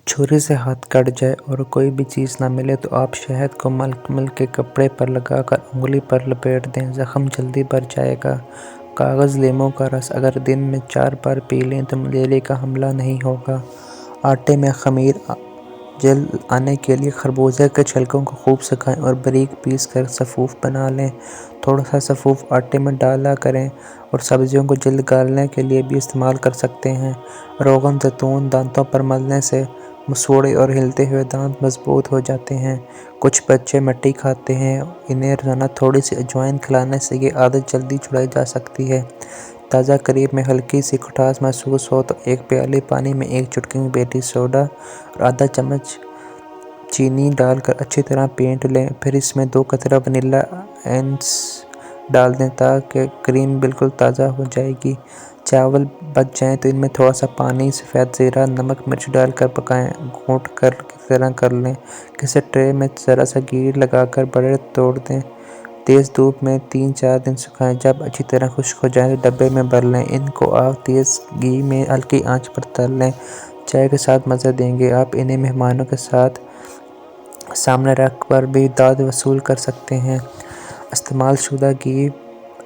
छुरी से हाथ कट जाए और कोई भी चीज़ ना मिले तो आप शहद को मलमल के कपड़े पर लगाकर उंगली पर लपेट दें, ज़ख्म जल्दी भर जाएगा। कागज़ नींबू का रस अगर दिन में 4 बार पी लें तो मलेरिया का हमला नहीं होगा। आटे में ख़मीर जल आने के लिए खरबूजे के छिलकों को खूब सुखाएं और बारीक पीस कर सफ़ूफ बना लें। थोड़ा सा सफ़ूफ आटे में डाला करें और सब्जियों को जल्द गालने के लिए भी इस्तेमाल कर सकते हैं। रोगन ज़ैतून दांतों पर मलने से मसूड़े और हिलते हुए दांत मजबूत हो जाते हैं। कुछ बच्चे मिट्टी खाते हैं, इन्हें रोज़ाना थोड़ी सी अजवाइन खिलाने से ये आदत जल्दी छुड़ाई जा सकती है। ताज़ा करीब में हल्की सी खटास महसूस हो तो 1 प्याली पानी में 1 चुटकी बेकिंग सोडा और आधा चम्मच चीनी डालकर अच्छी तरह फेंट लें। फिर इसमें 2 कतरा वनीला एसेंस डाल दें ताकि क्रीम बिल्कुल ताज़ा हो जाएगी। चावल बच जाएं तो इनमें थोड़ा सा पानी, सफ़ेद ज़ीरा, नमक, मिर्च डालकर पकाएं। घोंट कर की तरह कर लें। किसी ट्रे में ज़रा सा घी लगाकर बड़े तोड़ दें। तेज़ धूप में 3-4 दिन सुखाएं। जब अच्छी तरह खुश्क हो जाए तो डब्बे में भर लें। इनको आप तेज़ घी में हल्की आंच पर तल लें। चाय के साथ मज़ा देंगे। आप इन्हें मेहमानों के साथ सामने रख कर भी दाद वसूल कर सकते हैं। इस्तेमाल शुदा घी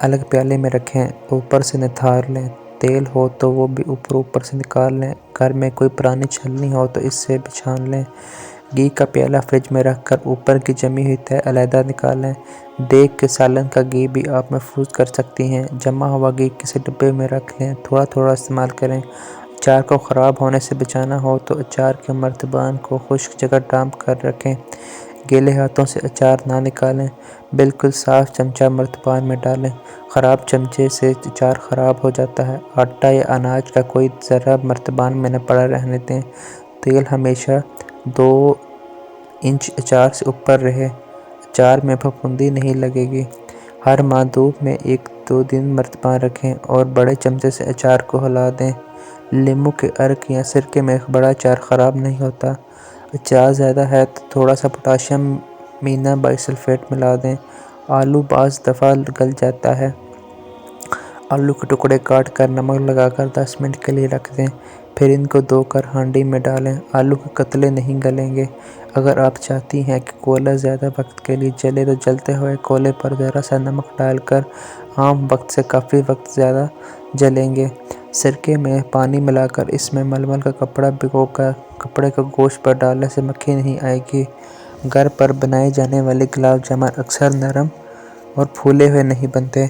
अलग प्याले में रखें, ऊपर से निथार लें। तेल हो तो वो भी ऊपर से निकाल लें। घर में कोई पुरानी छलनी हो तो इससे भी छान लें। घी का प्याला फ्रिज में रखकर ऊपर की जमी हुई तह अलहदा निकालें। देख के सालन का घी भी आप महफूज कर सकती हैं। जमा हुआ घी किसी डिब्बे में रख लें, थोड़ा थोड़ा इस्तेमाल करें। अचार को ख़राब होने से बचाना हो तो अचार के मर्तबान को खुश्क जगह डांप कर रखें। गीले हाथों से अचार ना निकालें, बिल्कुल साफ़ चमचा मर्तबान में डालें। ख़राब चमचे से अचार ख़राब हो जाता है। आटा या अनाज का कोई ज़र्रा मर्तबान में न पड़ा रहने दें। तेल हमेशा 2 इंच अचार से ऊपर रहे, अचार में फफूंदी नहीं लगेगी। हर माह धूप में 1-2 दिन मर्तबान रखें और बड़े चमचे से अचार को हिला दें। नींबू के अर्क या सिरके में बड़ा अचार ख़राब नहीं होता। अचार ज़्यादा है तो थोड़ा सा पोटाशियम मीना बाइसल्फ़ेट मिला दें। आलू बाज़ दफ़ा गल जाता है। आलू के टुकड़े काट कर नमक लगाकर 10 मिनट के लिए रख दें, फिर इनको धोकर हांडी में डालें। आलू के कतले नहीं गलेंगे। अगर आप चाहती हैं कि कोयला ज़्यादा वक्त के लिए जले तो जलते हुए कोयले पर ज़रा सा नमक डालकर आम वक्त से काफ़ी वक्त ज़्यादा जलेंगे। सिरके में पानी मिलाकर इसमें मलमल का कपड़ा भिगोकर कपड़े को गोश्त पर डालने से मक्खी नहीं आएगी। घर पर बनाए जाने वाले गुलाब जामुन अक्सर नरम और फूले हुए नहीं बनते।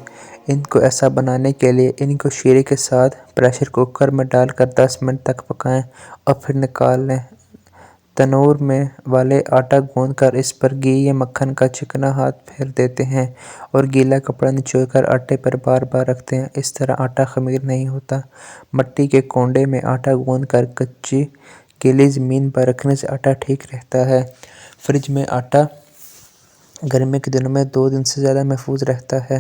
इनको ऐसा बनाने के लिए इनको शीरे के साथ प्रेशर कुकर में डालकर 10 मिनट तक पकाएं और फिर निकाल लें। तनूर में वाले आटा गूंथकर इस पर घी या मक्खन का चिकना हाथ फेर देते हैं और गीला कपड़ा निचोड़कर आटे पर बार बार रखते हैं। इस तरह आटा खमीर नहीं होता। मिट्टी के कोंडे में आटा गूंथकर कच्ची गीली ज़मीन पर रखने से आटा ठीक रहता है। फ्रिज में आटा गर्मी के दिनों में 2 दिन से ज़्यादा महफूज रहता है।